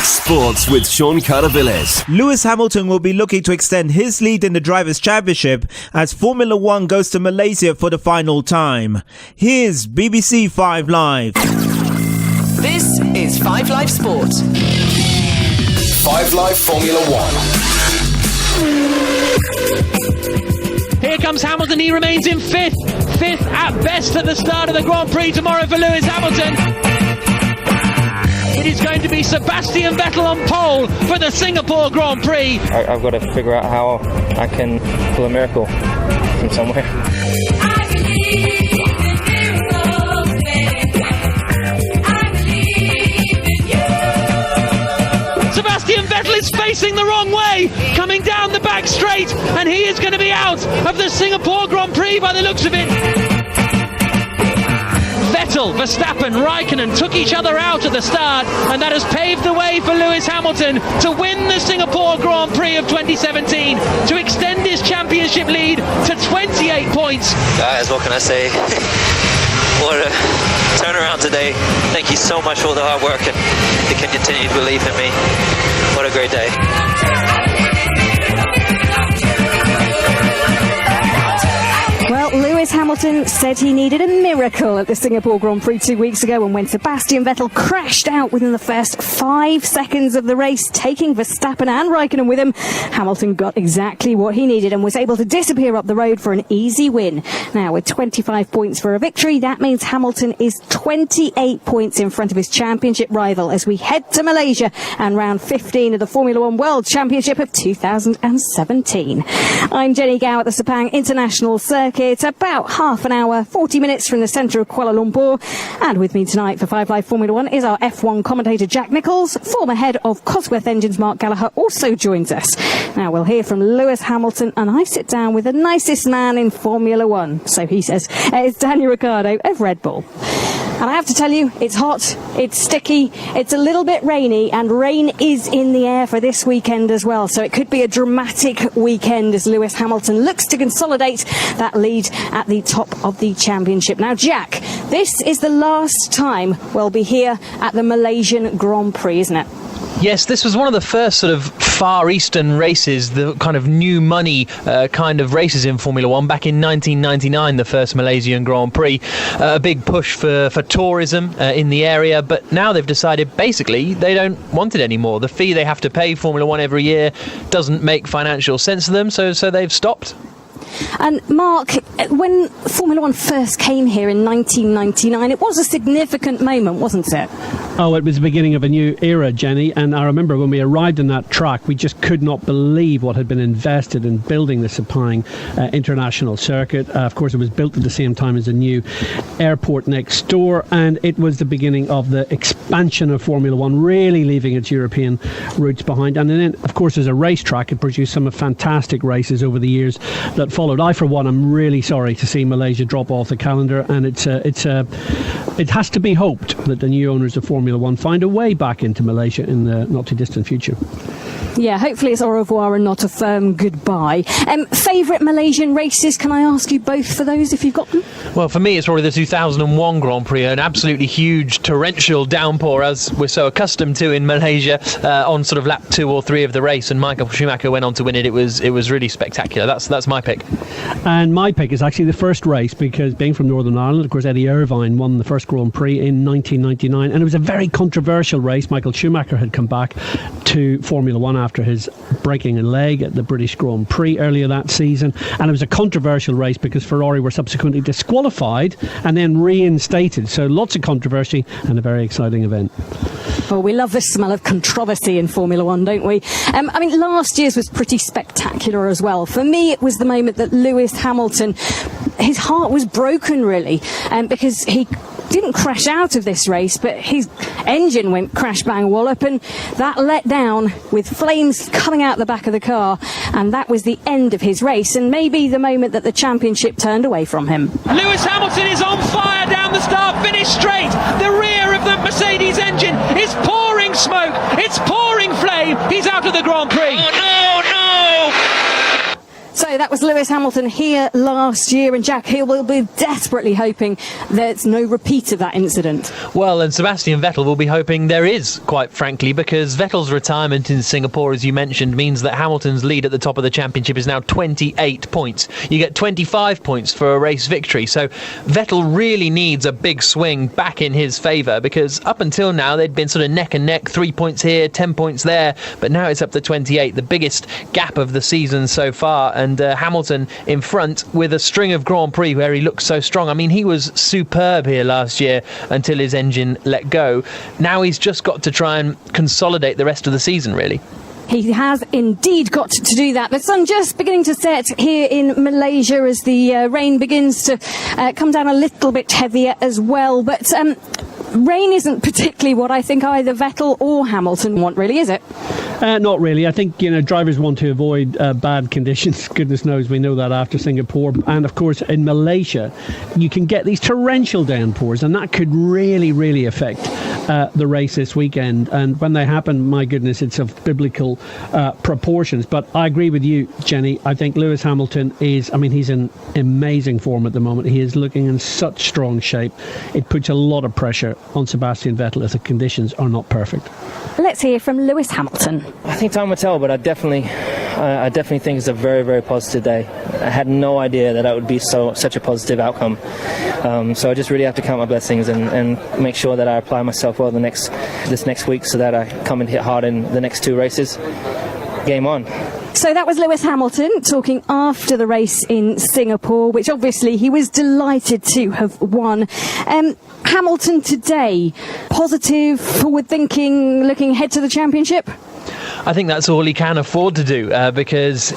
Sports with Sean Caravillas. Lewis Hamilton will be looking to extend his lead in the Drivers' Championship as Formula One goes to Malaysia for the final time. Here's BBC 5 Live. This is 5 Live Sport. 5 Live Formula One. Here comes Hamilton, he remains in fifth at best at the start of the Grand Prix tomorrow for Lewis Hamilton. It is going to be Sebastian Vettel on pole for the Singapore Grand Prix. I've got to figure out how I can pull a miracle from somewhere. I believe in miracles, baby. I believe in you. Sebastian Vettel is facing the wrong way, coming down the back straight, and he is going to be out of the Singapore Grand Prix by the looks of it. Vettel, Verstappen, Raikkonen took each other out at the start, and that has paved the way for Lewis Hamilton to win the Singapore Grand Prix of 2017, to extend his championship lead to 28 points. Guys, what can I say? What a turnaround today. Thank you so much for all the hard work, and you can continue to believe in me. What a great day. Well, Lewis Hamilton said he needed a miracle at the Singapore Grand Prix 2 weeks ago, and when Sebastian Vettel crashed out within the first 5 seconds of the race, taking Verstappen and Raikkonen with him, Hamilton got exactly what he needed and was able to disappear up the road for an easy win. Now, with 25 points for a victory, that means Hamilton is 28 points in front of his championship rival as we head to Malaysia and round 15 of the Formula One World Championship of 2017. I'm Jenny Gow at the Sepang International Circuit. It's about half an hour, 40 minutes from the centre of Kuala Lumpur. And with me tonight for 5 Live Formula One is our F1 commentator Jack Nicholls. Former head of Cosworth Engines Mark Gallagher also joins us. Now we'll hear from Lewis Hamilton, and I sit down with the nicest man in Formula One, so he says. It's Daniel Ricciardo of Red Bull. And I have to tell you, it's hot, it's sticky, it's a little bit rainy, and rain is in the air for this weekend as well. So it could be a dramatic weekend as Lewis Hamilton looks to consolidate that lead at the top of the championship. Now, Jack, this is the last time we'll be here at the Malaysian Grand Prix, isn't it? Yes, this was one of the first sort of Far Eastern races, the kind of new money kind of races in Formula One. Back in 1999, the first Malaysian Grand Prix. A big push for tourism in the area, but now they've decided basically they don't want it anymore. The fee they have to pay Formula One every year doesn't make financial sense to them, so they've stopped. And Mark, when Formula One first came here in 1999, it was a significant moment, wasn't it? Oh, it was the beginning of a new era, Jenny, and I remember when we arrived on that track, we just could not believe what had been invested in building the Sepang International Circuit. Of course, it was built at the same time as a new airport next door, and it was the beginning of the expansion of Formula One, really leaving its European roots behind. And then, of course, as a racetrack, it produced some fantastic races over the years that followed. I, for one, am really sorry to see Malaysia drop off the calendar, and it has to be hoped that the new owners of Formula One find a way back into Malaysia in the not too distant future. Yeah, hopefully it's au revoir and not a firm goodbye. Favourite Malaysian races, can I ask you both for those if you've got them? Well, for me, it's probably the 2001 Grand Prix, an absolutely huge torrential downpour, as we're so accustomed to in Malaysia, on sort of lap 2 or 3 of the race, and Michael Schumacher went on to win it. It was really spectacular. That's my pick. And my pick is actually the first race, because being from Northern Ireland, of course, Eddie Irvine won the first Grand Prix in 1999, and it was a very controversial race. Michael Schumacher had come back to Formula One after his breaking a leg at the British Grand Prix earlier that season, and it was a controversial race because Ferrari were subsequently disqualified and then reinstated, so lots of controversy and a very exciting event. Well, we love the smell of controversy in Formula One, don't we? I mean, last year's was pretty spectacular as well. For me, it was the moment that Lewis Hamilton, his heart was broken really, because he didn't crash out of this race, but his engine went crash bang wallop, and that let down with flames coming out the back of the car, and that was the end of his race, and maybe the moment that the championship turned away from him. Lewis Hamilton is on fire down the start finish straight. The rear of the Mercedes engine is pouring smoke, it's pouring flame. He's out of the Grand Prix. So So that was Lewis Hamilton here last year, and Jack, he will be desperately hoping there's no repeat of that incident. Well, and Sebastian Vettel will be hoping there is, quite frankly, because Vettel's retirement in Singapore, as you mentioned, means that Hamilton's lead at the top of the championship is now 28 points. You get 25 points for a race victory, so Vettel really needs a big swing back in his favour, because up until now they'd been sort of neck and neck, 3 points here, 10 points there, but now it's up to 28, the biggest gap of the season so far, and Hamilton in front with a string of Grand Prix where he looks so strong. I mean, he was superb here last year until his engine let go. Now he's just got to try and consolidate the rest of the season, really. He has indeed got to do that. The sun just beginning to set here in Malaysia as the rain begins to come down a little bit heavier as well. But rain isn't particularly what I think either Vettel or Hamilton want, really, is it? Not really. I think, drivers want to avoid bad conditions. Goodness knows we know that after Singapore. And of course, in Malaysia, you can get these torrential downpours, and that could really, really affect the race this weekend. And when they happen, my goodness, it's of biblical proportions. But I agree with you, Jenny. I think Lewis Hamilton he's in amazing form at the moment. He is looking in such strong shape. It puts a lot of pressure on Sebastian Vettel if the conditions are not perfect. Let's hear from Lewis Hamilton. I think time will tell, but I definitely think it's a very, very positive day. I had no idea that would be such a positive outcome. So I just really have to count my blessings and make sure that I apply myself well this next week, so that I come and hit hard in the next two races. Game on. So that was Lewis Hamilton talking after the race in Singapore, which obviously he was delighted to have won. Hamilton today, positive, forward-thinking, looking ahead to the championship? I think that's all he can afford to do, because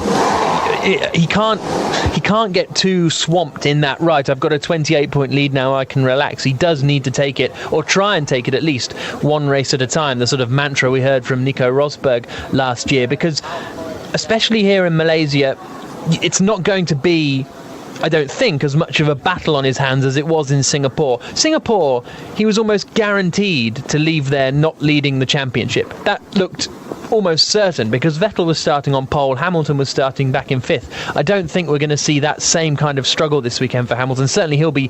he can't get too swamped in that, right, I've got a 28-point lead now, I can relax. He does need to take it, or try and take it at least one race at a time, the sort of mantra we heard from Nico Rosberg last year, because especially here in Malaysia, it's not going to be, I don't think, as much of a battle on his hands as it was in Singapore. Singapore, he was almost guaranteed to leave there not leading the championship. That looked almost certain, because Vettel was starting on pole, Hamilton was starting back in fifth. I don't think we're going to see that same kind of struggle this weekend for Hamilton. Certainly he'll be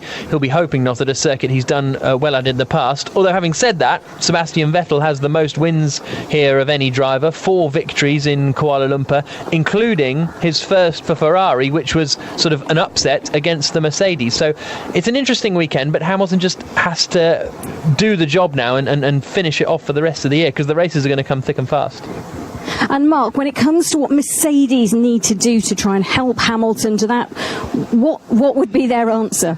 hoping not at a circuit he's done well at in the past. Although having said that, Sebastian Vettel has the most wins here of any driver, 4 victories in Kuala Lumpur, including his first for Ferrari, which was sort of an upset against the Mercedes. So it's an interesting weekend, but Hamilton just has to do the job now and finish it off for the rest of the year, because the races are going to come thick and fast. And Mark, when it comes to what Mercedes need to do to try and help Hamilton to that, what would be their answer?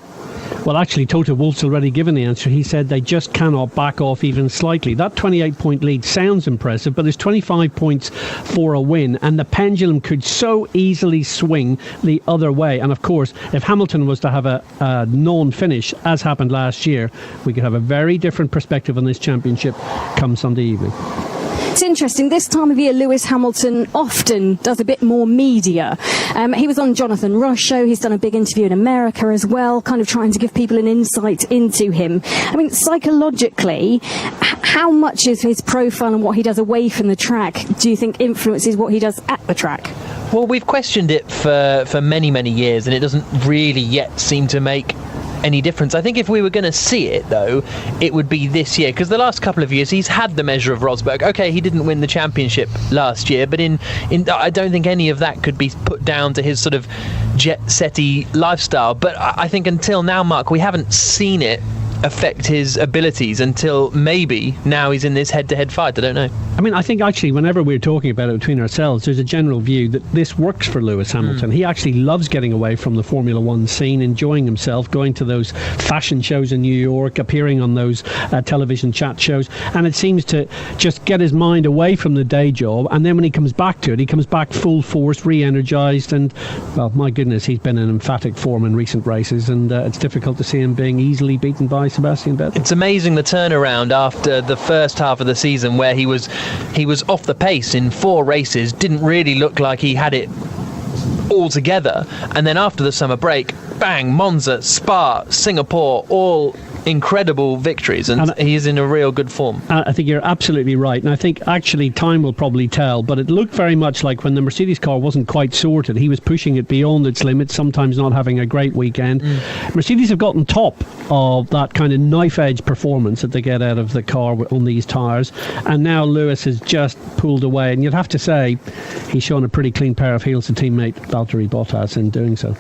Well, actually, Toto Wolff's already given the answer. He said they just cannot back off even slightly. That 28-point lead sounds impressive, but there's 25 points for a win, and the pendulum could so easily swing the other way. And of course, if Hamilton was to have a non-finish, as happened last year, we could have a very different perspective on this championship come Sunday evening. It's interesting, this time of year Lewis Hamilton often does a bit more media. He was on Jonathan Ross show, he's done a big interview in America as well, kind of trying to give people an insight into him. I mean, psychologically, how much of his profile and what he does away from the track do you think influences what he does at the track? Well, we've questioned it for many, many years, and it doesn't really yet seem to make any difference. I think if we were going to see it, though, it would be this year, because the last couple of years he's had the measure of Rosberg. Okay, he didn't win the championship last year, but in I don't think any of that could be put down to his sort of jet-setty lifestyle. But I think until now, Mark, we haven't seen it affect his abilities until maybe now he's in this head-to-head fight. I don't know. I mean, I think actually whenever we're talking about it between ourselves, there's a general view that this works for Lewis Hamilton. He actually loves getting away from the Formula One scene, enjoying himself, going to those fashion shows in New York, appearing on those television chat shows, and it seems to just get his mind away from the day job, and then when he comes back to it, he comes back full force, re-energised, and, well, my goodness, he's been in emphatic form in recent races, and it's difficult to see him being easily beaten by Sebastian Vettel. It's amazing the turnaround after the first half of the season, where he was off the pace in 4 races, didn't really look like he had it all together, and then after the summer break, bang, Monza, Spa, Singapore, all incredible victories, and he is in a real good form. I think you're absolutely right, and I think actually time will probably tell, but it looked very much like when the Mercedes car wasn't quite sorted, he was pushing it beyond its limits, sometimes not having a great weekend. Mercedes have gotten top of that kind of knife edge performance that they get out of the car on these tyres, and now Lewis has just pulled away, and you'd have to say he's shown a pretty clean pair of heels to teammate Valtteri Bottas in doing so.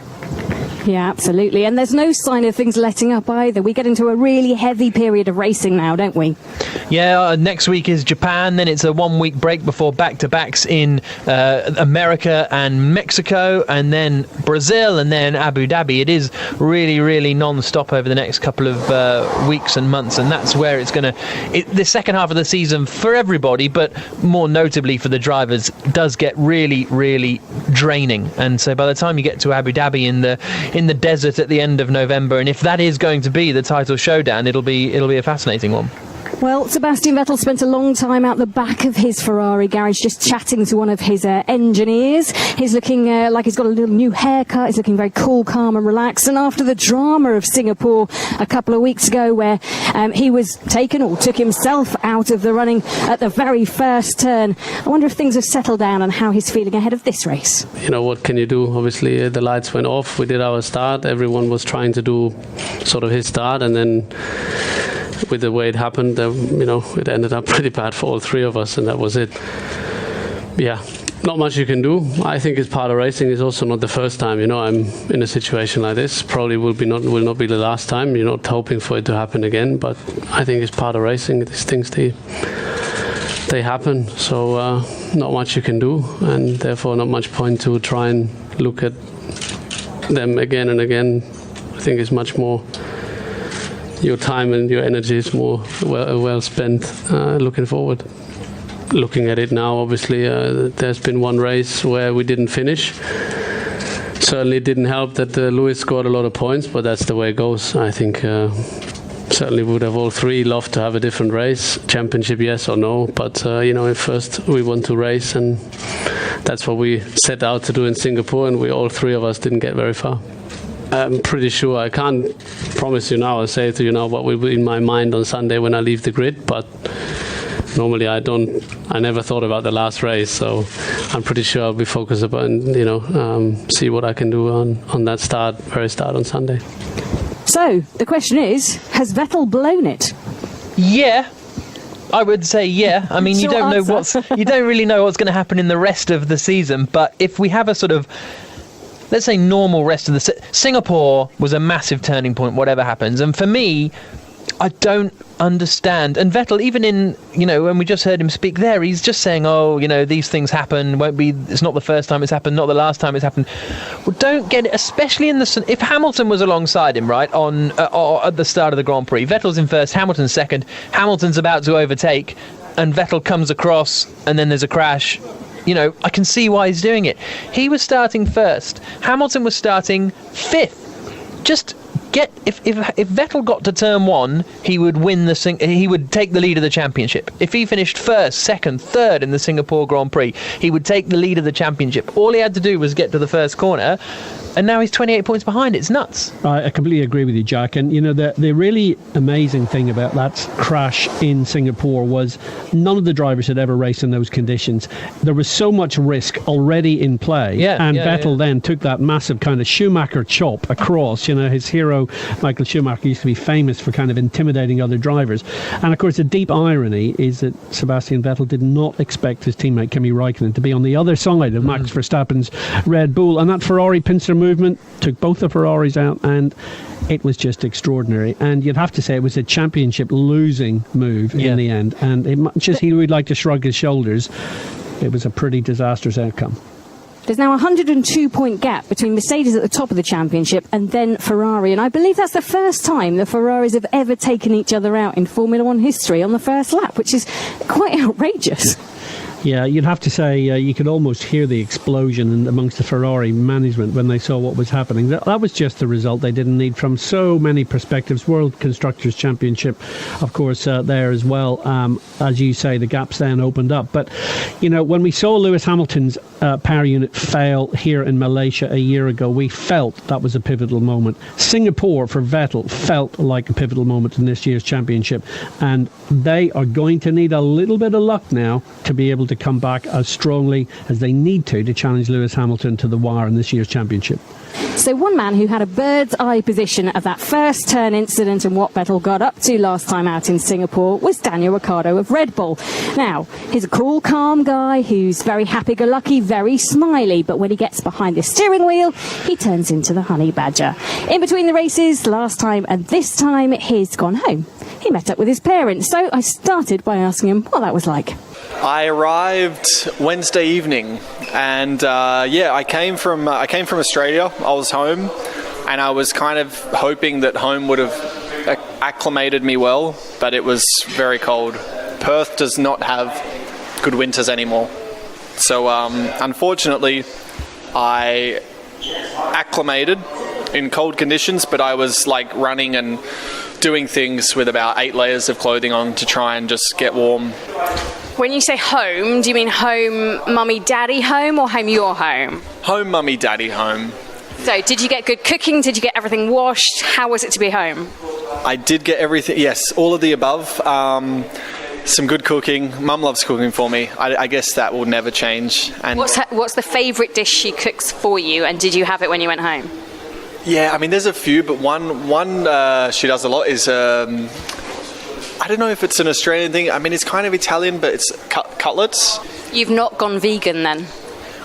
Yeah, absolutely. And there's no sign of things letting up either. We get into a really heavy period of racing now, don't we? Yeah, next week is Japan, then it's a 1 week break before back-to-backs in America and Mexico, and then Brazil, and then Abu Dhabi. It is really, really non-stop over the next couple of weeks and months, and that's where it's going to... The second half of the season for everybody, but more notably for the drivers, does get really, really draining. And so by the time you get to Abu Dhabi in the desert at the end of November, and if that is going to be the title showdown, it'll be a fascinating one. Well, Sebastian Vettel spent a long time out the back of his Ferrari garage just chatting to one of his engineers. He's looking like he's got a little new haircut. He's looking very cool, calm and relaxed. And after the drama of Singapore a couple of weeks ago where he was taken or took himself out of the running at the very first turn, I wonder if things have settled down and how he's feeling ahead of this race. You know, what can you do? Obviously, the lights went off. We did our start. Everyone was trying to do sort of his start, and then with the way it happened, it ended up pretty bad for all three of us, and that was it. Yeah, not much you can do. I think it's part of racing. It's also not the first time, I'm in a situation like this. Probably will not be the last time. You're not hoping for it to happen again, but I think it's part of racing. These things, they happen. So not much you can do, and therefore not much point to try and look at them again and again. I think it's much more... Your time and your energy is more well spent looking forward. Looking at it now, obviously, there's been one race where we didn't finish. Certainly it didn't help that Lewis scored a lot of points, but that's the way it goes. I think certainly would have all three loved to have a different race. Championship, yes or no, but first we want to race, and that's what we set out to do in Singapore, and all three of us didn't get very far. I'm pretty sure. I can't promise you now or say to you now what will be in my mind on Sunday when I leave the grid, but normally I never thought about the last race, so I'm pretty sure I'll be focused upon, see what I can do on that very start on Sunday. So, the question is, has Vettel blown it? Yeah. I would say yeah. I mean, you don't really know what's going to happen in the rest of the season, but if we have a sort of, let's say, normal rest of the... Singapore was a massive turning point, whatever happens. And for me, I don't understand. And Vettel, even in, when we just heard him speak there, he's just saying, these things happen. It's not the first time it's happened, not the last time it's happened. Well, don't get it, especially if Hamilton was alongside him, right, at the start of the Grand Prix. Vettel's in first, Hamilton's second. Hamilton's about to overtake, and Vettel comes across, and then there's a crash. I can see why he's doing it. He was starting first. Hamilton was starting fifth. If Vettel got to turn one, he would he would take the lead of the championship. If he finished first, second, third in the Singapore Grand Prix, he would take the lead of the championship. All he had to do was get to the first corner, and now he's 28 points behind. It's nuts. I completely agree with you, Jack. And the really amazing thing about that crash in Singapore was none of the drivers had ever raced in those conditions. There was so much risk already in play, and Vettel then took that massive kind of Schumacher chop across. His hero Michael Schumacher used to be famous for kind of intimidating other drivers. And of course, the deep irony is that Sebastian Vettel did not expect his teammate Kimi Raikkonen to be on the other side of Max Verstappen's Red Bull, and that Ferrari pincer movement took both the Ferraris out, and it was just extraordinary. And you'd have to say it was a championship losing move in the end, and he would like to shrug his shoulders. It was a pretty disastrous outcome. There's now a 102-point gap between Mercedes at the top of the championship and then Ferrari, and I believe that's the first time the Ferraris have ever taken each other out in Formula One history on the first lap, which is quite outrageous. Yeah, you'd have to say you could almost hear the explosion amongst the Ferrari management when they saw what was happening. That was just the result they didn't need from so many perspectives. World Constructors' Championship, of course, there as well. As you say, the gaps then opened up. But, you know, when we saw Lewis Hamilton's power unit fail here in Malaysia a year ago, we felt that was a pivotal moment. Singapore, for Vettel, felt like a pivotal moment in this year's championship. And they are going to need a little bit of luck now to be able to come back as strongly as they need to challenge Lewis Hamilton to the wire in this year's championship. So one man who had a bird's eye position of that first turn incident and what Vettel got up to last time out in Singapore was Daniel Ricciardo of Red Bull. Now, he's a cool, calm guy who's very happy-go-lucky, very smiley, but when he gets behind the steering wheel, he turns into the honey badger. In between the races, last time and this time, he's gone home. He met up with his parents, so I started by asking him what that was like. I arrived Wednesday evening, and I came from Australia. I was home, and I was kind of hoping that home would have acclimated me well, but it was very cold. Perth does not have good winters anymore, so unfortunately, I acclimated in cold conditions, but I was like running and doing things with about 8 layers of clothing on to try and just get warm. When you say home, do you mean home, mummy, daddy home, or home your home? Home, mummy, daddy home. So, did you get good cooking? Did you get everything washed? How was it to be home? I did get everything, yes, all of the above. Some good cooking. Mum loves cooking for me. I guess that will never change. And what's the favourite dish she cooks for you, and did you have it when you went home? Yeah, I mean, there's a few, but one she does a lot is, I don't know if it's an Australian thing. I mean, it's kind of Italian, but it's cutlets. You've not gone vegan then?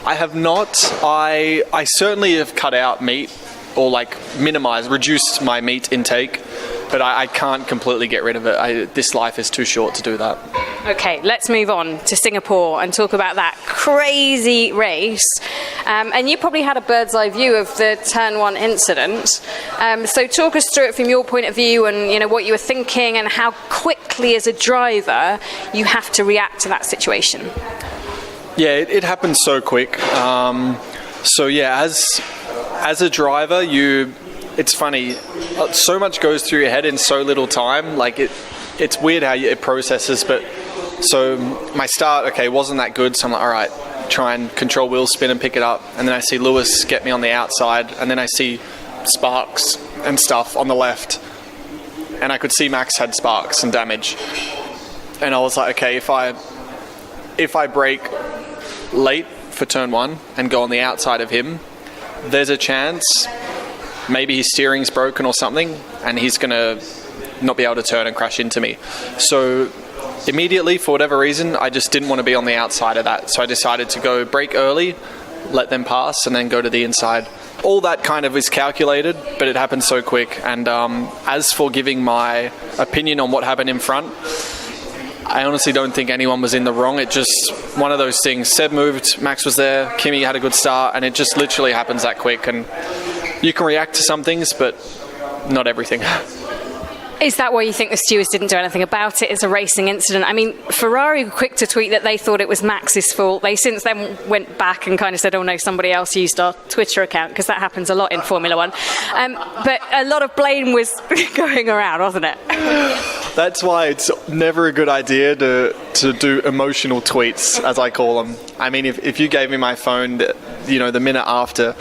I have not. I certainly have cut out meat or reduced my meat intake, but I can't completely get rid of it. This life is too short to do that. Okay, let's move on to Singapore and talk about that crazy race. And you probably had a bird's eye view of the Turn 1 incident. So talk us through it from your point of view and, you know, what you were thinking and how quickly as a driver you have to react to that situation. Yeah, it happened so quick. As a driver, it's funny, so much goes through your head in so little time. Like, it's weird how it processes, but so my start, wasn't that good, so I'm like, all right, try and control wheel spin and pick it up, and then I see Lewis get me on the outside, and then I see sparks and stuff on the left, and I could see Max had sparks and damage, and I was like, okay, if I brake late for turn 1 and go on the outside of him, there's a chance maybe his steering's broken or something, and he's going to not be able to turn and crash into me. So immediately, for whatever reason, I just didn't want to be on the outside of that. So I decided to go brake early, let them pass, and then go to the inside. All that kind of is calculated, but it happened so quick. And as for giving my opinion on what happened in front, I honestly don't think anyone was in the wrong. It just, one of those things. Seb moved, Max was there, Kimi had a good start, and it just literally happens that quick. And you can react to some things, but not everything. Is that why you think the stewards didn't do anything about it as a racing incident? I mean, Ferrari were quick to tweet that they thought it was Max's fault. They since then went back and kind of said, oh no, somebody else used our Twitter account, because that happens a lot in Formula One. But a lot of blame was going around, wasn't it? That's why it's never a good idea to do emotional tweets, as I call them. I mean, if you gave me my phone, the minute after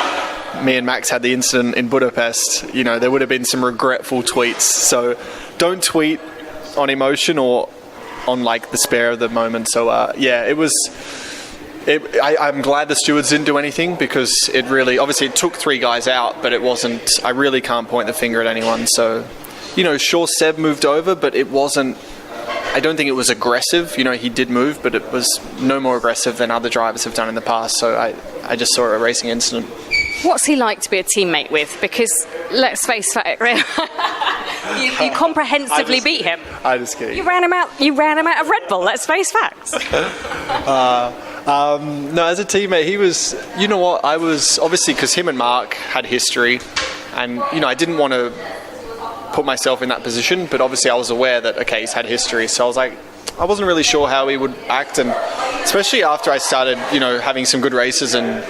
me and Max had the incident in Budapest, there would have been some regretful tweets. So don't tweet on emotion or on the spare of the moment. So it was. I'm glad the stewards didn't do anything, because it really, obviously it took 3 guys out, but it wasn't. I really can't point the finger at anyone. So, sure, Seb moved over, but it wasn't. I don't think it was aggressive. He did move, but it was no more aggressive than other drivers have done in the past. So I just saw a racing incident. What's he like to be a teammate with? Because let's face it, you comprehensively beat him. I just kidding. You ran him out of Red Bull. Let's face facts. No, as a teammate, he was. You know what? I was obviously, because him and Mark had history, and I didn't want to put myself in that position, but obviously I was aware that he's had history, so I was like, I wasn't really sure how he would act, and especially after I started, having some good races and,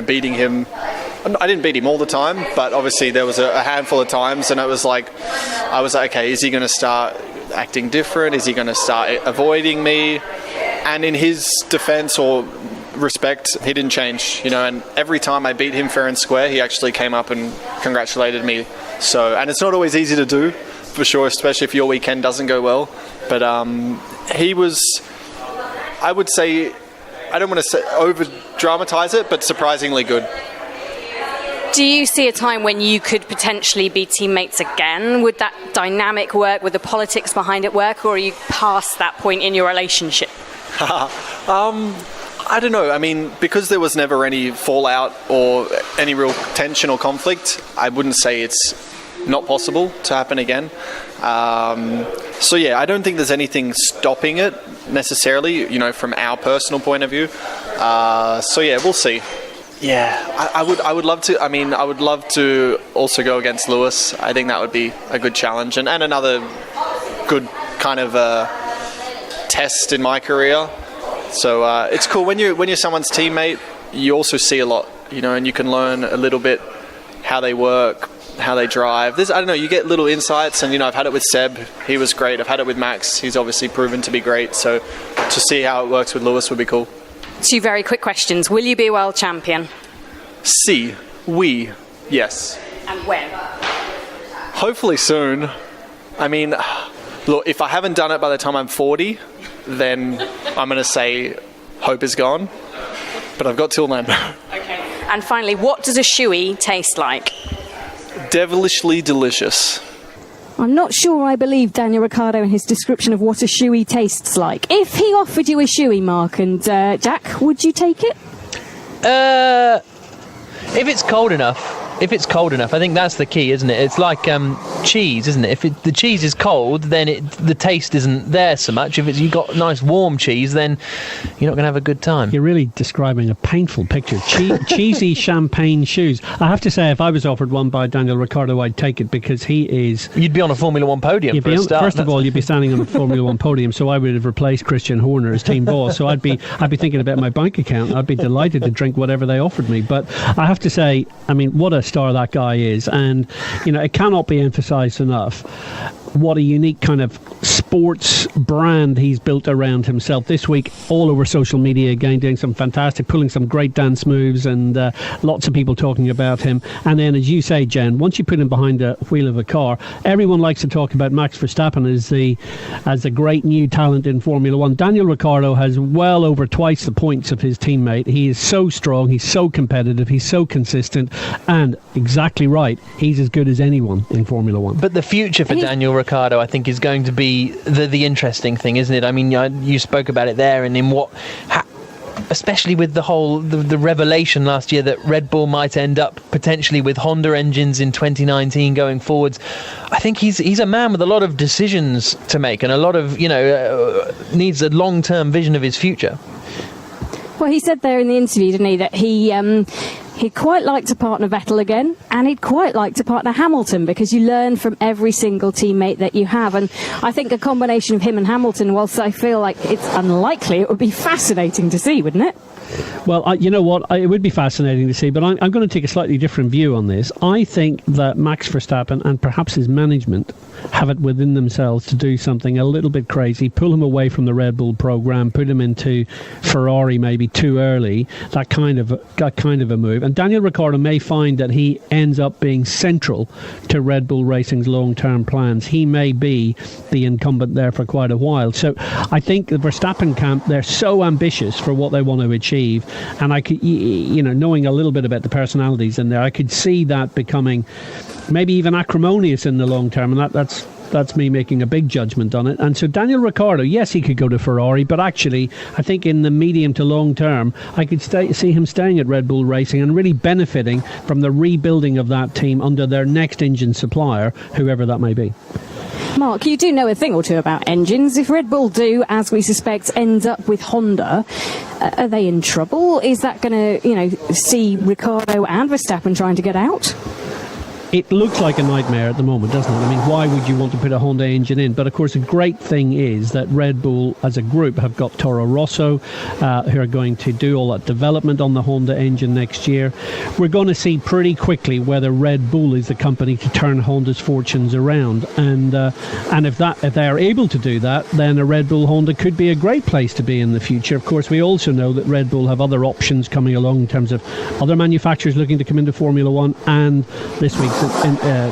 beating him. I didn't beat him all the time, but obviously there was a handful of times, and I was like, okay, is he going to start acting different? Is he going to start avoiding me? And in his defense or respect, he didn't change, and every time I beat him fair and square, he actually came up and congratulated me. So, and it's not always easy to do, for sure, especially if your weekend doesn't go well. But he was, I would say, I don't want to say over-dramatize it, but surprisingly good. Do you see a time when you could potentially be teammates again? Would that dynamic work? Would the politics behind it work? Or are you past that point in your relationship? I don't know. I mean, because there was never any fallout or any real tension or conflict, I wouldn't say it's not possible to happen again. So yeah, I don't think there's anything stopping it necessarily, from our personal point of view. So yeah, we'll see. Yeah, I would love to. I mean, I would love to also go against Lewis. I think that would be a good challenge and another good kind of test in my career. So it's cool when you're someone's teammate. You also see a lot, and you can learn a little bit how they work, how they drive. I don't know. You get little insights, and I've had it with Seb. He was great. I've had it with Max. He's obviously proven to be great. So to see how it works with Lewis would be cool. 2 very quick questions. Will you be a world champion? Yes. And when? Hopefully soon. I mean, look, if I haven't done it by the time I'm 40, then I'm going to say hope is gone. But I've got till then. Okay. And finally, what does a shoey taste like? Devilishly delicious. I'm not sure I believe Daniel Ricciardo and his description of what a shoey tastes like. If he offered you a shoey, Mark and Jack, would you take it? If it's cold enough, I think that's the key, isn't it? It's like cheese, isn't it? If the cheese is cold, then the taste isn't there so much. If you've got nice warm cheese, then you're not going to have a good time. You're really describing a painful picture. Cheesy champagne shoes. I have to say, if I was offered one by Daniel Ricciardo, I'd take it because he is... You'd be on a Formula 1 podium for a start. First of all, you'd be standing on a Formula 1 podium, so I would have replaced Christian Horner as team boss. So I'd be thinking about my bank account. I'd be delighted to drink whatever they offered me. But I have to say, I mean, what a star that guy is. And, it cannot be emphasised enough what a unique kind of sports brand he's built around himself. This week, all over social media again, doing some fantastic, pulling some great dance moves, and lots of people talking about him. And then, as you say, Jen, once you put him behind the wheel of a car, everyone likes to talk about Max Verstappen as the great new talent in Formula 1. Daniel Ricciardo has well over twice the points of his teammate. He is so strong, he's so competitive, he's so consistent, and exactly right, he's as good as anyone in Formula 1. But the future for Daniel Ricciardo, I think, is going to be the interesting thing, isn't it? I mean, you spoke about it there, and in especially with the revelation last year that Red Bull might end up potentially with Honda engines in 2019 going forwards. I think he's a man with a lot of decisions to make, and a lot of needs a long-term vision of his future. Well, he said there in the interview, didn't he, that he'd quite like to partner Vettel again, and he'd quite like to partner Hamilton, because you learn from every single teammate that you have. And I think a combination of him and Hamilton, whilst I feel like it's unlikely, it would be fascinating to see, wouldn't it? Well, you know what? It would be fascinating to see, but I'm going to take a slightly different view on this. I think that Max Verstappen and perhaps his management have it within themselves to do something a little bit crazy, pull him away from the Red Bull program, put him into Ferrari maybe too early, that kind of a move. And Daniel Ricciardo may find that he ends up being central to Red Bull Racing's long-term plans. He may be the incumbent there for quite a while. So I think the Verstappen camp, they're so ambitious for what they want to achieve, and I could, knowing a little bit about the personalities in there, I could see that becoming maybe even acrimonious in the long term, and that's me making a big judgment on it. And so Daniel Ricciardo, yes, he could go to Ferrari, but actually I think in the medium to long term I could see him staying at Red Bull Racing and really benefiting from the rebuilding of that team under their next engine supplier, whoever that may be. Mark, you do know a thing or two about engines. If Red Bull do, as we suspect, end up with Honda, are they in trouble? Is that going to, see Ricciardo and Verstappen trying to get out? it looks like a nightmare at the moment, doesn't it? I mean, why would you want to put a Honda engine in? But of course, the great thing is that Red Bull as a group have got Toro Rosso, who are going to do all that development on the Honda engine next year. We're going to see pretty quickly whether Red Bull is the company to turn Honda's fortunes around, and if they are able to do that, then a Red Bull Honda could be a great place to be in the future. Of course, we also know that Red Bull have other options coming along in terms of other manufacturers looking to come into Formula One, and this week's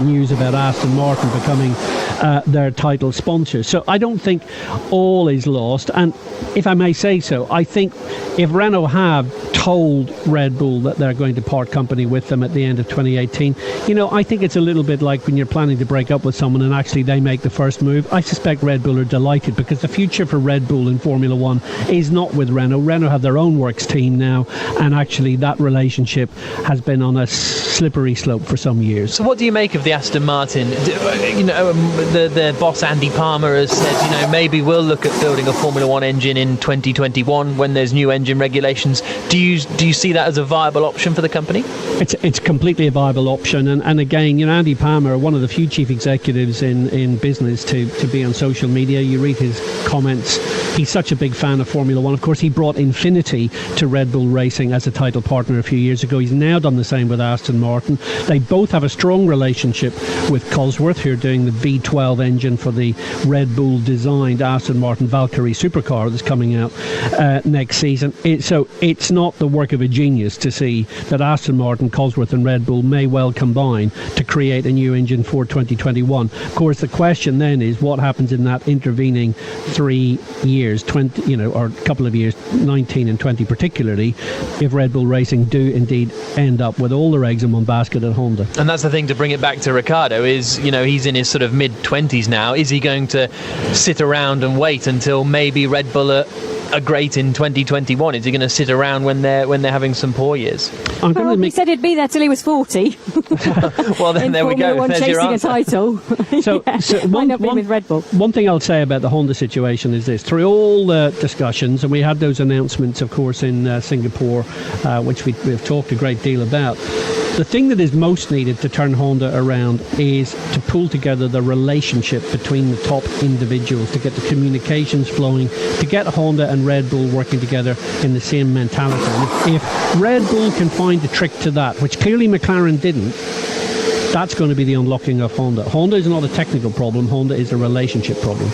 news about Aston Martin becoming their title sponsor. So I don't think all is lost, and if I may say so, I think if Renault have told Red Bull that they're going to part company with them at the end of 2018, I think it's a little bit like when you're planning to break up with someone and actually they make the first move. I suspect Red Bull are delighted, because the future for Red Bull in Formula One is not with Renault. Renault have their own works team now, and actually that relationship has been on a slippery slope for some years. So what do you make of the Aston Martin? The boss Andy Palmer has said, maybe we'll look at building a Formula One engine in 2021 when there's new engine regulations. Do you see that as a viable option for the company? It's completely a viable option, and again, Andy Palmer, one of the few chief executives in business to be on social media. You read his comments. He's such a big fan of Formula One. Of course, he brought Infinity to Red Bull Racing as a title partner a few years ago. He's now done the same with Aston Martin. They both have a strong relationship with Cosworth, who are doing the V12 engine for the Red Bull designed Aston Martin Valkyrie supercar that's coming out next season. So it's not the work of a genius to see that Aston Martin, Cosworth and Red Bull may well combine to create a new engine for 2021. Of course, the question then is what happens in that intervening 3 years, 20, or a couple of years, 19 and 20 particularly, if Red Bull Racing do indeed end up with all their eggs in one basket at Honda. And that's the thing, to bring it back to Ricciardo, is, he's in his sort of mid-20s now. Is he going to sit around and wait until maybe Red Bull are great in 2021? Is he going to sit around when they're having some poor years? He said he'd be there till he was 40. Well, then there we go. One, There's chasing your a answer. title. So with Red Bull. One thing I'll say about the Honda situation is this: through all the discussions, and we had those announcements, of course, in Singapore, which we've talked a great deal about. The thing that is most needed to turn Honda around is to pull together the relationship between the top individuals, to get the communications flowing, to get Honda and Red Bull working together in the same mentality. And if Red Bull can find a trick to that, which clearly McLaren didn't, that's going to be the unlocking of Honda. Honda is not a technical problem, Honda is a relationship problem.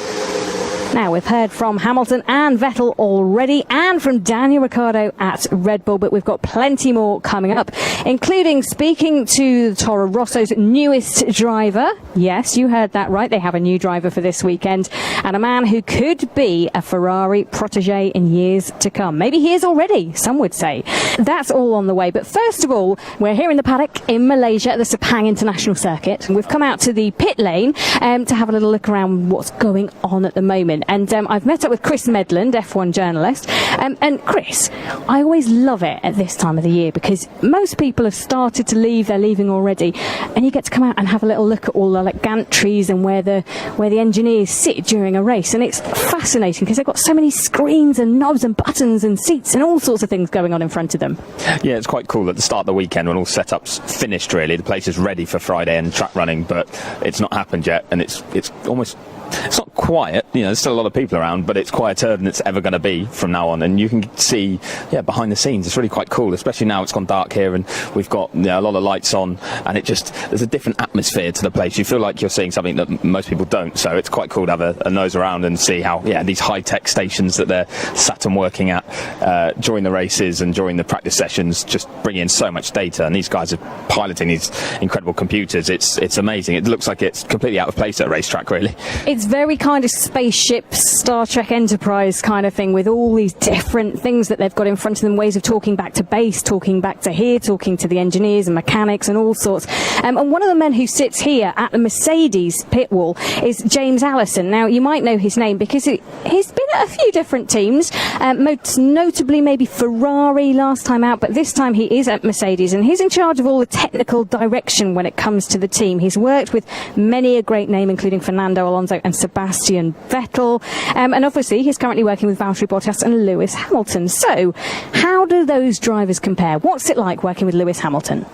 Now, we've heard from Hamilton and Vettel already, and from Daniel Ricciardo at Red Bull, but we've got plenty more coming up, including speaking to Toro Rosso's newest driver. Yes, you heard that right. They have a new driver for this weekend, and a man who could be a Ferrari protege in years to come. Maybe he is already, some would say. That's all on the way. But first of all, we're here in the paddock in Malaysia at the Sepang International Circuit. And we've come out to the pit lane to have a little look around what's going on at the moment. And I've met up with Chris Medland, F1 journalist. And Chris, I always love it at this time of the year because most people have started to leave, they're leaving already, and you get to come out and have a little look at all the gantries and where the engineers sit during a race. And it's fascinating because they've got so many screens and knobs and buttons and seats and all sorts of things going on in front of them. Yeah, it's quite cool at the start of the weekend when all setup's finished, really. The place is ready for Friday and track running, but it's not happened yet, and it's almost... It's not quiet, there's still a lot of people around, but it's quieter than it's ever going to be from now on. And you can see, behind the scenes, it's really quite cool, especially now it's gone dark here and we've got a lot of lights on, and there's a different atmosphere to the place. You feel like you're seeing something that most people don't, so it's quite cool to have a nose around and see how, these high-tech stations that they're sat and working at during the races and during the practice sessions just bring in so much data, and these guys are piloting these incredible computers. It's amazing. It looks like it's completely out of place at a racetrack, really. It's very kind of spaceship, Star Trek Enterprise kind of thing, with all these different things that they've got in front of them, ways of talking back to base, talking back to here, talking to the engineers and mechanics and all sorts. And one of the men who sits here at the Mercedes pit wall is James Allison. Now, you might know his name because he's been at a few different teams, most notably maybe Ferrari last time out, but this time he is at Mercedes, and he's in charge of all the technical direction when it comes to the team. He's worked with many a great name, including Fernando Alonso and Sebastian Vettel, and obviously he's currently working with Valtteri Bottas and Lewis Hamilton. So how do those drivers compare? What's it like working with Lewis Hamilton?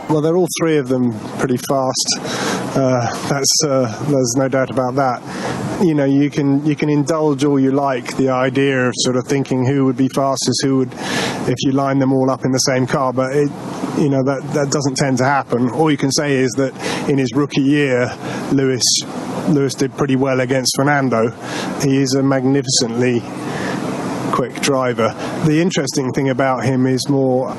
Well, they're all three of them pretty fast. There's no doubt about that. You know, you can indulge all you like the idea of sort of thinking who would be fastest, who would, if you line them all up in the same car, but that doesn't tend to happen. All you can say is that in his rookie year, Lewis did pretty well against Fernando. He is a magnificently quick driver. The interesting thing about him is more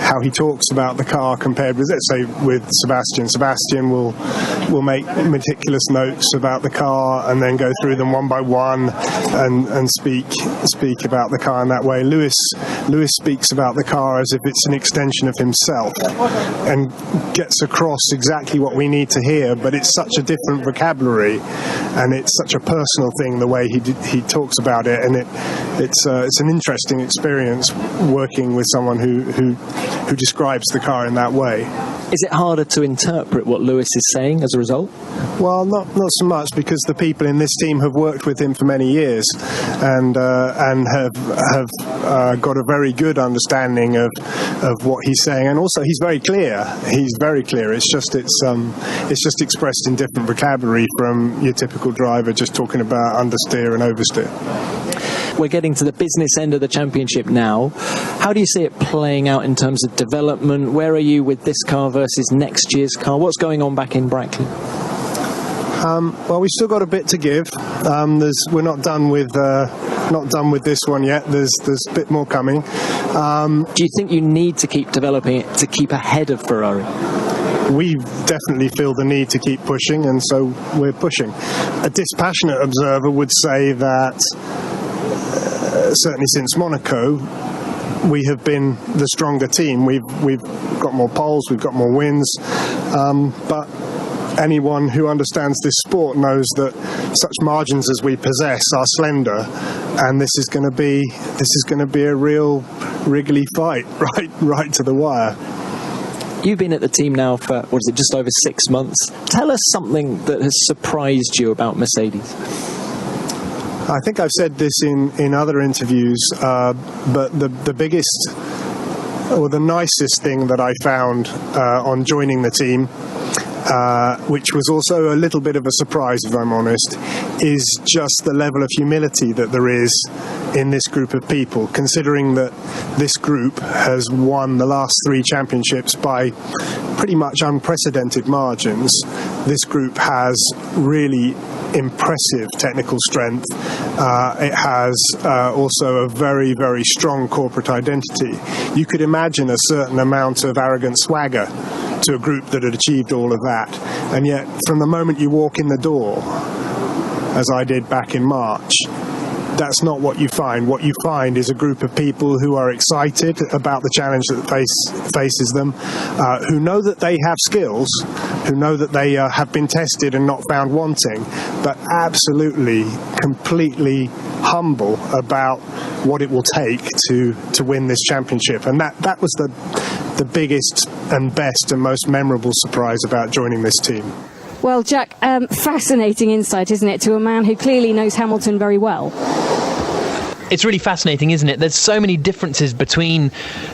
how he talks about the car compared with, let's say, with Sebastian. Sebastian will make meticulous notes about the car and then go through them one by one and speak about the car in that way. Lewis speaks about the car as if it's an extension of himself and gets across exactly what we need to hear, but it's such a different vocabulary and it's such a personal thing the way he talks about it, and it's an interesting experience working with someone who describes the car in that way. Is it harder to interpret what Lewis is saying as a result? Well, not so much, because the people in this team have worked with him for many years and have got a very good understanding of what he's saying, and also he's very clear. He's very clear. It's just expressed in different vocabulary from your typical driver just talking about understeer and oversteer. We're getting to the business end of the championship now. How do you see it playing out in terms of development? Where are you with this car versus next year's car? What's going on back in Brackley? Well, we've still got a bit to give. We're not done with this one yet. There's a bit more coming. Do you think you need to keep developing it to keep ahead of Ferrari? We definitely feel the need to keep pushing, and so we're pushing. A dispassionate observer would say that certainly since Monaco, we have been the stronger team. We've got more poles, we've got more wins, but anyone who understands this sport knows that such margins as we possess are slender, and this is going to be a real wriggly fight, right to the wire. You've been at the team now for, just over 6 months. Tell us something that has surprised you about Mercedes. I think I've said this in other interviews, but the biggest or the nicest thing that I found on joining the team, which was also a little bit of a surprise, if I'm honest, is just the level of humility that there is in this group of people, considering that this group has won the last 3 championships by pretty much unprecedented margins. This group has really impressive technical strength. It has also a very, very strong corporate identity. You could imagine a certain amount of arrogant swagger to a group that had achieved all of that, and yet from the moment you walk in the door, as I did back in March, that's not what you find. What you find is a group of people who are excited about the challenge that faces them, who know that they have skills, who know that they have been tested and not found wanting, but absolutely, completely humble about what it will take to win this championship. And that was the biggest and best and most memorable surprise about joining this team. Well, Jack, fascinating insight, isn't it, to a man who clearly knows Hamilton very well. It's really fascinating, isn't it? There's so many differences between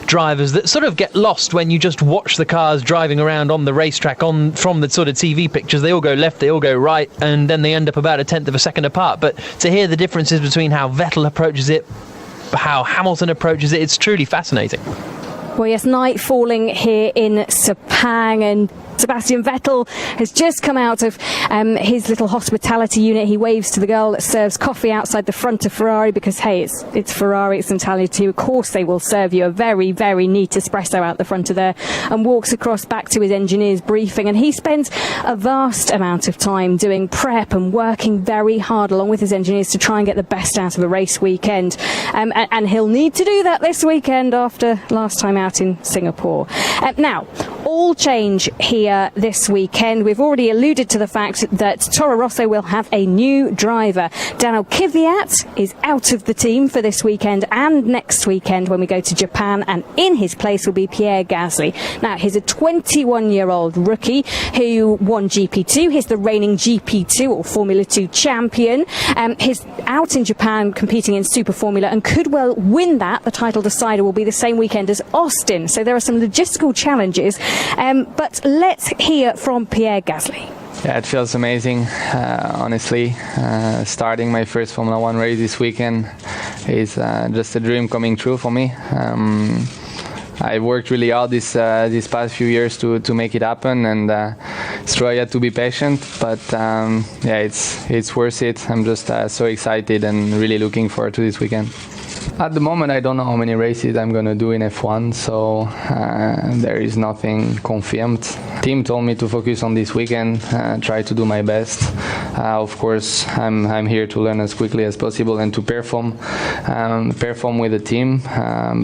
drivers that sort of get lost when you just watch the cars driving around on the racetrack from the sort of TV pictures. They all go left, they all go right, and then they end up about a tenth of a second apart. But to hear the differences between how Vettel approaches it, how Hamilton approaches it, it's truly fascinating. Well, yes, night falling here in Sepang, and Sebastian Vettel has just come out of his little hospitality unit. He waves to the girl that serves coffee outside the front of Ferrari because, hey, it's Ferrari, it's mentality. Of course they will serve you a very, very neat espresso out the front of there, and walks across back to his engineers briefing. And he spends a vast amount of time doing prep and working very hard along with his engineers to try and get the best out of a race weekend. And he'll need to do that this weekend after last time out in Singapore. Now, all change here this weekend. We've already alluded to the fact that Toro Rosso will have a new driver. Daniel Kvyat is out of the team for this weekend and next weekend when we go to Japan, and in his place will be Pierre Gasly. Now, he's a 21-year-old rookie who won GP2. He's the reigning GP2 or Formula 2 champion. He's out in Japan competing in Super Formula and could well win that. The title decider will be the same weekend as Austin. So there are some logistical challenges But let's hear from Pierre Gasly. Yeah, it feels amazing, honestly. Starting my first Formula One race this weekend is just a dream coming true for me. I worked really hard this past few years to make it happen, and it's true I had to be patient, but yeah, it's worth it. I'm just so excited and really looking forward to this weekend. At the moment, I don't know how many races I'm going to do in F1, so there is nothing confirmed. Team told me to focus on this weekend, try to do my best. Of course, I'm here to learn as quickly as possible and to perform with the team.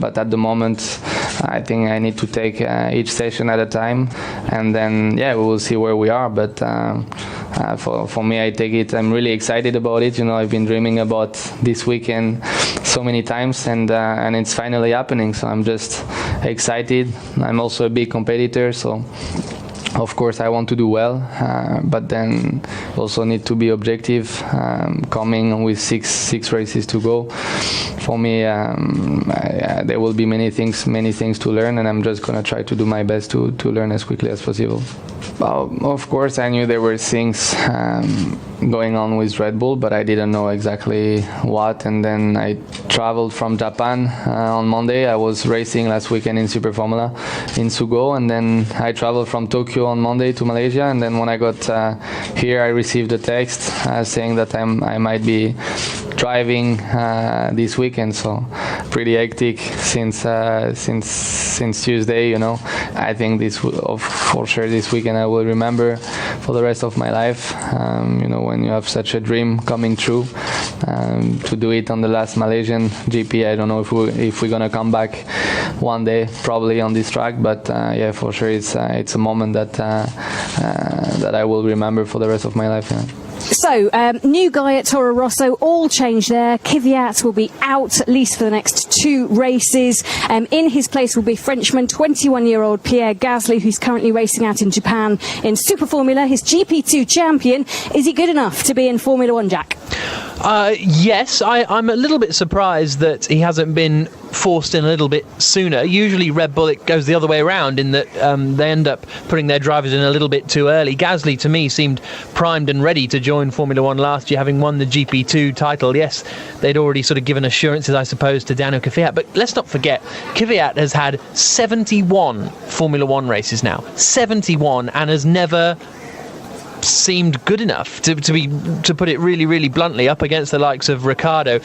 But at the moment, I think I need to take each session at a time, and then we will see where we are. But for me, I take it. I'm really excited about it. I've been dreaming about this weekend so many times, and it's finally happening. So I'm just excited. I'm also a big competitor, so of course I want to do well, but then also need to be objective. Coming with six races to go, for me, there will be many things to learn, and I'm just gonna try to do my best to learn as quickly as possible. Well, of course, I knew there were things going on with Red Bull, but I didn't know exactly what. And then I traveled from Japan on Monday. I was racing last weekend in Super Formula in Sugo, and then I traveled from Tokyo on Monday to Malaysia. And then when I got here, I received a text saying that I might be driving this weekend. So pretty hectic since Tuesday. I think for sure this weekend I will remember for the rest of my life. When you have such a dream coming true, to do it on the last Malaysian GP. I don't know if we're gonna come back one day, probably on this track, but for sure it's a moment that I will remember for the rest of my life. So, new guy at Toro Rosso, all change there. Kvyat will be out at least for the next 2 races. In his place will be Frenchman, 21-year-old Pierre Gasly, who's currently racing out in Japan in Super Formula. His GP2 champion. Is he good enough to be in Formula One, Jack? Yes, I'm a little bit surprised that he hasn't been forced in a little bit sooner. Usually Red Bull, it goes the other way around in that they end up putting their drivers in a little bit too early. Gasly, to me, seemed primed and ready to join Formula One last year, having won the GP2 title. Yes, they'd already sort of given assurances, I suppose, to Daniel Kvyat, but let's not forget, Kvyat has had 71 Formula One races now. 71, and has never seemed good enough to put it really, really bluntly, up against the likes of Ricciardo.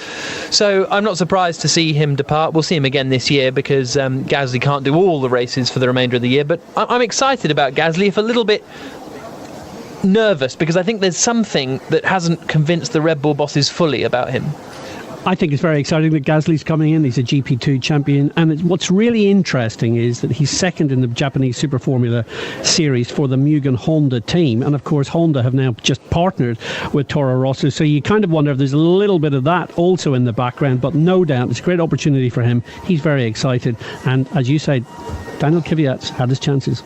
So I'm not surprised to see him depart. We'll see him again this year because Gasly can't do all the races for the remainder of the year, but I'm excited about Gasly, if a little bit nervous, because I think there's something that hasn't convinced the Red Bull bosses fully about him. I think it's very exciting that Gasly's coming in. He's a GP2 champion, and what's really interesting is that he's second in the Japanese Super Formula series for the Mugen Honda team, and of course Honda have now just partnered with Toro Rosso, so you kind of wonder if there's a little bit of that also in the background, but no doubt it's a great opportunity for him. He's very excited, and as you say, Daniel Kvyat's had his chances.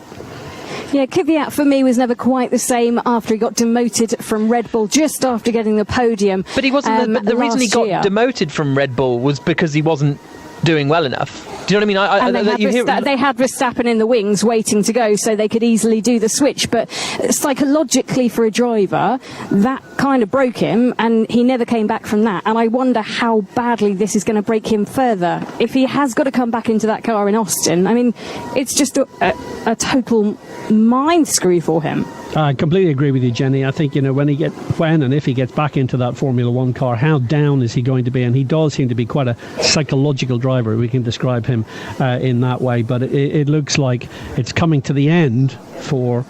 Yeah, Kvyat for me was never quite the same after he got demoted from Red Bull just after getting the podium. But he wasn't. The reason he got demoted from Red Bull was because he wasn't doing well enough. Do you know what I mean? They had Verstappen in the wings waiting to go, so they could easily do the switch. But psychologically, for a driver, that kind of broke him, and he never came back from that. And I wonder how badly this is going to break him further if he has got to come back into that car in Austin. I mean, it's just a total mind screw for him. I completely agree with you, Jenny. I think, when and if he gets back into that Formula One car, how down is he going to be? And he does seem to be quite a psychological driver. We can describe him in that way. But it looks like it's coming to the end for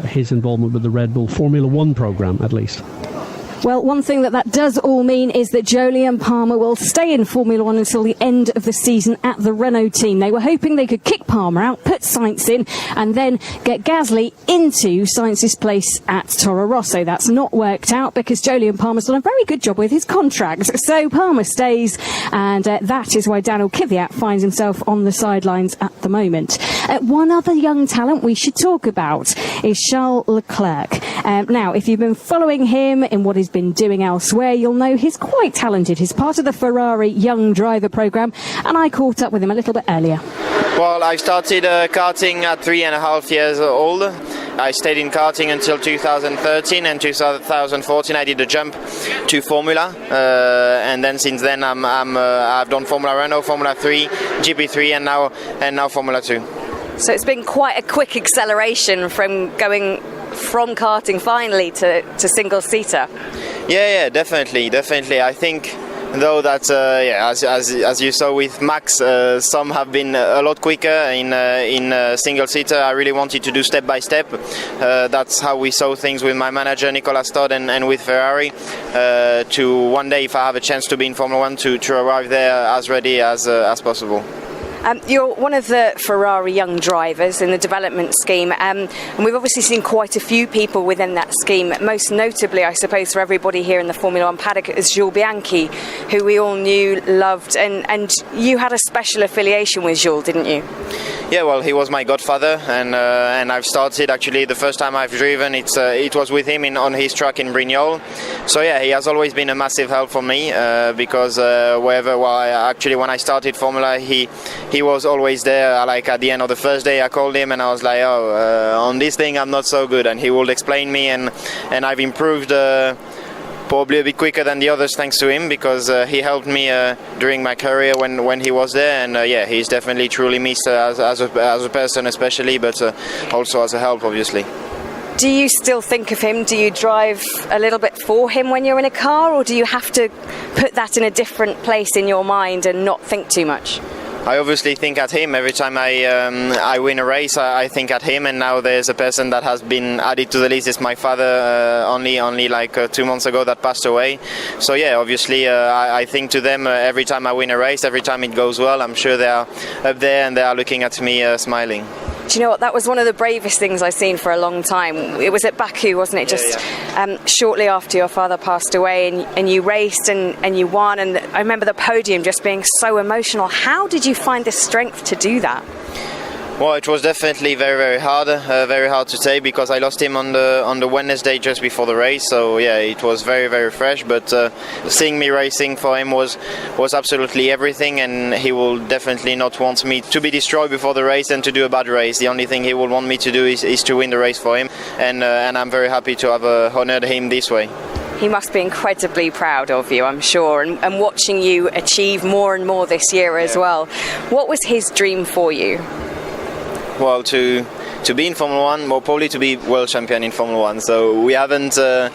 his involvement with the Red Bull Formula One program, at least. Well, one thing that does all mean is that Jolyon Palmer will stay in Formula One until the end of the season at the Renault team. They were hoping they could kick Palmer out, put Sainz in, and then get Gasly into Sainz's place at Toro Rosso. That's not worked out because Jolyon Palmer's done a very good job with his contract. So Palmer stays, and that is why Daniel Kvyat finds himself on the sidelines at the moment. One other young talent we should talk about is Charles Leclerc. Now, if you've been following him in what he's been doing elsewhere, you'll know he's quite talented. He's part of the Ferrari Young Driver programme, and I caught up with him a little bit earlier. Well, I started karting at 3.5 years old. I stayed in karting until 2013, and 2014 I did a jump to Formula, and then since then I've done Formula Renault, Formula 3, GP3, and now Formula 2. So it's been quite a quick acceleration from going from karting finally to single-seater. Yeah, definitely. I think, though, that as you saw with Max, some have been a lot quicker in single-seater. I really wanted to do step by step. That's how we saw things with my manager Nicolas Todd and with Ferrari. To one day, if I have a chance to be in Formula 1, to arrive there as ready as possible. You're one of the Ferrari young drivers in the development scheme, and we've obviously seen quite a few people within that scheme. Most notably, I suppose, for everybody here in the Formula 1 paddock is Jules Bianchi, who we all knew, loved, and you had a special affiliation with Jules, didn't you? Yeah, well, he was my godfather, and I've started, actually, the first time I've driven, it was with him on his track in Brignoles. So yeah, he has always been a massive help for me, because when I started Formula, he was always there. Like at the end of the first day, I called him and I was like, on this thing I'm not so good, and he would explain me, and I've improved probably a bit quicker than the others thanks to him, because he helped me during my career when he was there, and he's definitely truly missed as a person especially, but also as a help, obviously. Do you still think of him? Do you drive a little bit for him when you're in a car, or do you have to put that in a different place in your mind and not think too much? I obviously think at him every time I win a race. I think at him, and now there's a person that has been added to the list. It's my father, only like 2 months ago, that passed away. So yeah, obviously I think to them every time I win a race, every time it goes well. I'm sure they are up there and they are looking at me smiling. Do you know what? That was one of the bravest things I've seen for a long time. It was at Baku, wasn't it? Just shortly after your father passed away, and you raced and you won. And I remember the podium just being so emotional. How did you find the strength to do that? Well, it was definitely very hard to say, because I lost him on the Wednesday just before the race. So yeah, it was very fresh. But seeing me racing for him was absolutely everything, and he will definitely not want me to be destroyed before the race and to do a bad race. The only thing he will want me to do is to win the race for him, and I'm very happy to have honoured him this way. He must be incredibly proud of you, I'm sure, and watching you achieve more and more this year as well. What was his dream for you? Well, to be in Formula 1, more probably to be world champion in Formula 1. So we haven't, I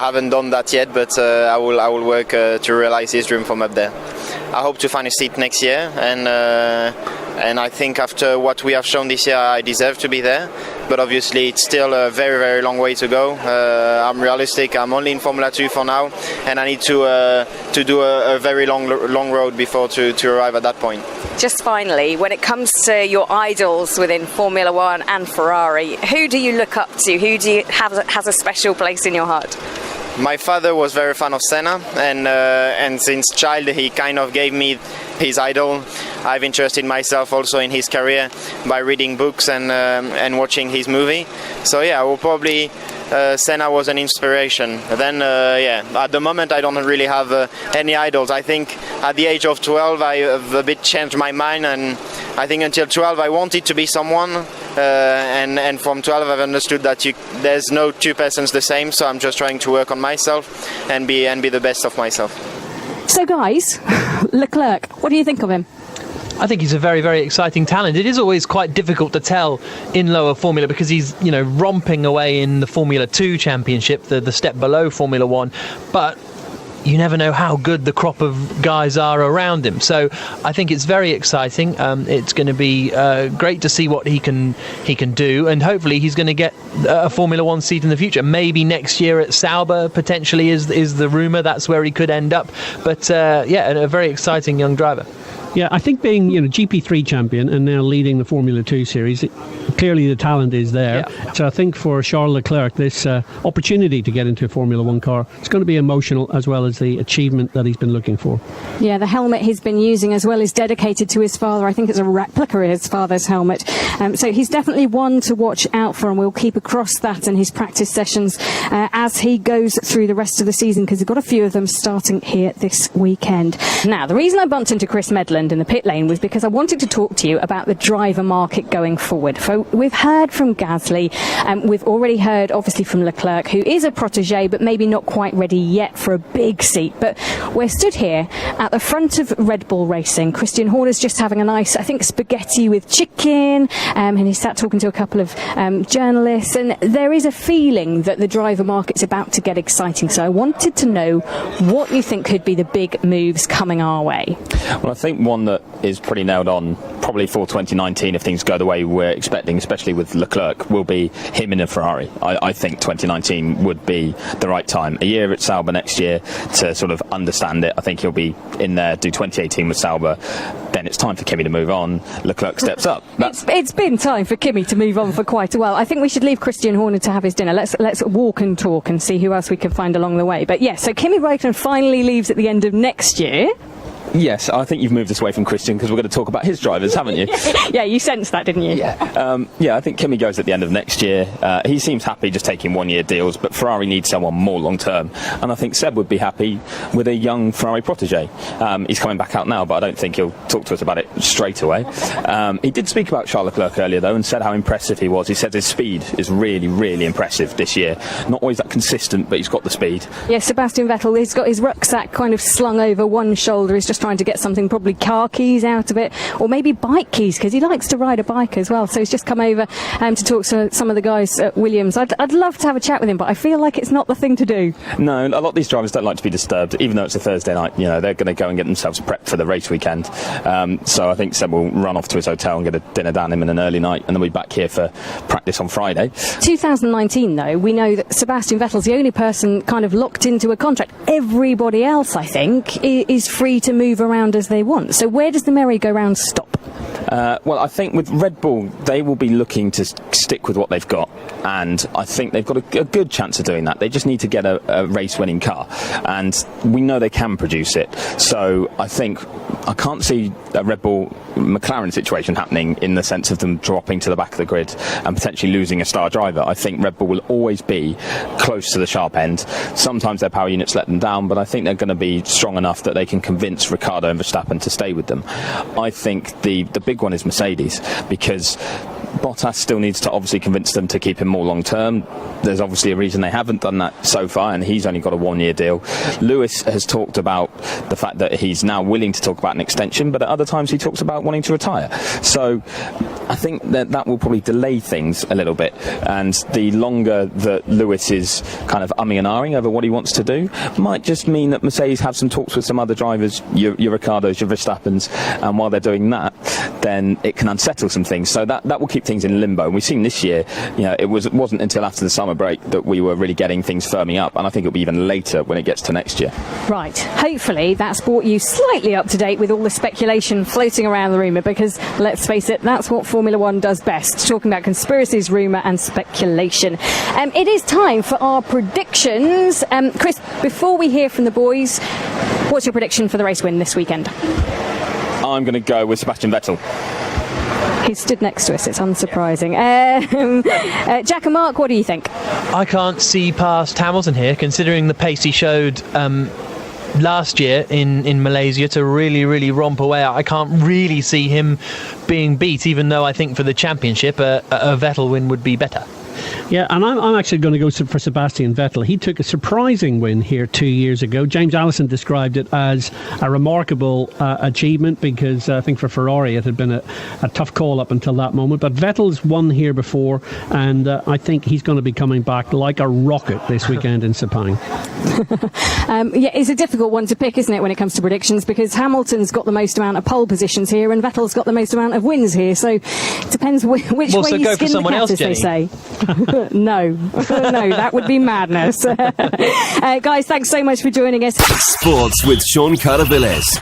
haven't done that yet, but I will work to realize his dream from up there. I hope to find a seat next year, and I think after what we have shown this year, I deserve to be there. But obviously, it's still a very long way to go. I'm realistic. I'm only in Formula 2 for now, and I need to do a very long road before to arrive at that point. Just finally, when it comes to your idols within Formula 1 and Ferrari, who do you look up to? Who do you has a special place in your heart? My father was very fan of Senna, and since child he kind of gave me his idol. I've interested myself also in his career by reading books and watching his movie. So yeah, I will probably Senna was an inspiration. Then at the moment I don't really have any idols. I think at the age of 12 I have a bit changed my mind, and I think until 12 I wanted to be someone, and from 12 I've understood that there's no two persons the same, so I'm just trying to work on myself and be the best of myself. So guys, Leclerc, what do you think of him? I think he's a very exciting talent. It is always quite difficult to tell in lower Formula, because he's romping away in the Formula 2 championship, the step below Formula 1, but you never know how good the crop of guys are around him. So I think it's very exciting. It's going to be great to see what he can do, and hopefully he's going to get a Formula 1 seat in the future. Maybe next year at Sauber potentially is the rumour. That's where he could end up. But a very exciting young driver. Yeah, I think being GP3 champion and now leading the Formula 2 series, clearly the talent is there. So I think for Charles Leclerc, this opportunity to get into a Formula One car, it's going to be emotional as well as the achievement that he's been looking for. Yeah, the helmet he's been using as well is dedicated to his father. I think it's a replica of his father's helmet. So he's definitely one to watch out for, and we'll keep across that in his practice sessions as he goes through the rest of the season, because he's got a few of them starting here this weekend. Now, the reason I bumped into Chris Medland in the pit lane was because I wanted to talk to you about the driver market going forward. So we've heard from Gasly, we've already heard obviously from Leclerc, who is a protege but maybe not quite ready yet for a big seat. But we're stood here at the front of Red Bull Racing. Christian Horner's just having a nice, I think, spaghetti with chicken, and he sat talking to a couple of journalists, and there is a feeling that the driver market's about to get exciting. So I wanted to know what you think could be the big moves coming our way. Well, I think one that is pretty nailed on, probably for 2019, if things go the way we're expecting, especially with Leclerc, will be him in a Ferrari. I think 2019 would be the right time. A year at Sauber next year to sort of understand it. I think he'll be in there, do 2018 with Sauber. Then it's time for Kimi to move on. Leclerc steps up. It's been time for Kimi to move on for quite a while. I think we should leave Christian Horner to have his dinner. Let's walk and talk and see who else we can find along the way. But yes, so Kimi Räikkönen finally leaves at the end of next year. Yes, I think you've moved us away from Christian because we're going to talk about his drivers, haven't you? Yeah, you sensed that, didn't you? Yeah, I think Kimi goes at the end of next year. He seems happy just taking one-year deals, but Ferrari needs someone more long-term. And I think Seb would be happy with a young Ferrari protege. He's coming back out now, but I don't think he'll talk to us about it straight away. He did speak about Charles Leclerc earlier, though, and said how impressive he was. He said his speed is really, really impressive this year. Not always that consistent, but he's got the speed. Yeah, Sebastian Vettel, he's got his rucksack kind of slung over one shoulder. He's just trying to get something, probably car keys out of it, or maybe bike keys, because he likes to ride a bike as well. So he's just come over to talk to some of the guys at Williams. I'd love to have a chat with him, but I feel like it's not the thing to do. No, a lot of these drivers don't like to be disturbed, even though it's a Thursday night. You know, they're going to go and get themselves prepped for the race weekend. So I think Seb will run off to his hotel and get a dinner down him in an early night, and then we'll be back here for practice on Friday. 2019, though, we know that Sebastian Vettel's the only person kind of locked into a contract. Everybody else, I think, is free to move around as they want. So where does the merry-go-round stop? Well, I think with Red Bull, they will be looking to stick with what they've got, and I think they've got a good chance of doing that. They just need to get a race-winning car, and we know they can produce it. So I think I can't see a Red Bull McLaren situation happening in the sense of them dropping to the back of the grid and potentially losing a star driver. I think Red Bull will always be close to the sharp end. Sometimes their power units let them down, but I think they're going to be strong enough that they can convince Ricciardo and Verstappen to stay with them. I think the big one is Mercedes, because Bottas still needs to obviously convince them to keep him more long term. There's obviously a reason they haven't done that so far, and he's only got a one-year deal. Lewis has talked about the fact that he's now willing to talk about an extension, but at other times he talks about wanting to retire. So I think that will probably delay things a little bit, and the longer that Lewis is kind of umming and ahhing over what he wants to do might just mean that Mercedes have some talks with some other drivers, your Ricciardos, your Verstappens, and while they're doing that, then it can unsettle some things. So that will keep things in limbo. And we've seen this year, you know, it wasn't until after the summer break that we were really getting things firming up, and I think it'll be even later when it gets to next year. Right. Hopefully that's brought you slightly up to date with all the speculation floating around the rumour, because let's face it, that's what Formula One does best, talking about conspiracies, rumour and speculation. It is time for our predictions. Chris, before we hear from the boys, what's your prediction for the race win this weekend? I'm going to go with Sebastian Vettel. He stood next to us, it's unsurprising. Jack and Mark, what do you think? I can't see past Hamilton here, considering the pace he showed last year in Malaysia to really romp away. I can't really see him being beat, even though I think for the championship a Vettel win would be better. Yeah, and I'm actually going to go for Sebastian Vettel. He took a surprising win here 2 years ago. James Allison described it as a remarkable achievement, because I think for Ferrari it had been a tough call up until that moment. But Vettel's won here before, and I think he's going to be coming back like a rocket this weekend in Sepang. Yeah, it's a difficult one to pick, isn't it, when it comes to predictions, because Hamilton's got the most amount of pole positions here and Vettel's got the most amount of wins here. So it depends which way so you go skin for someone the cat, else, as they Jenny. say. No, that would be madness. Guys, thanks so much for joining us. Sports with Sean Caravilles.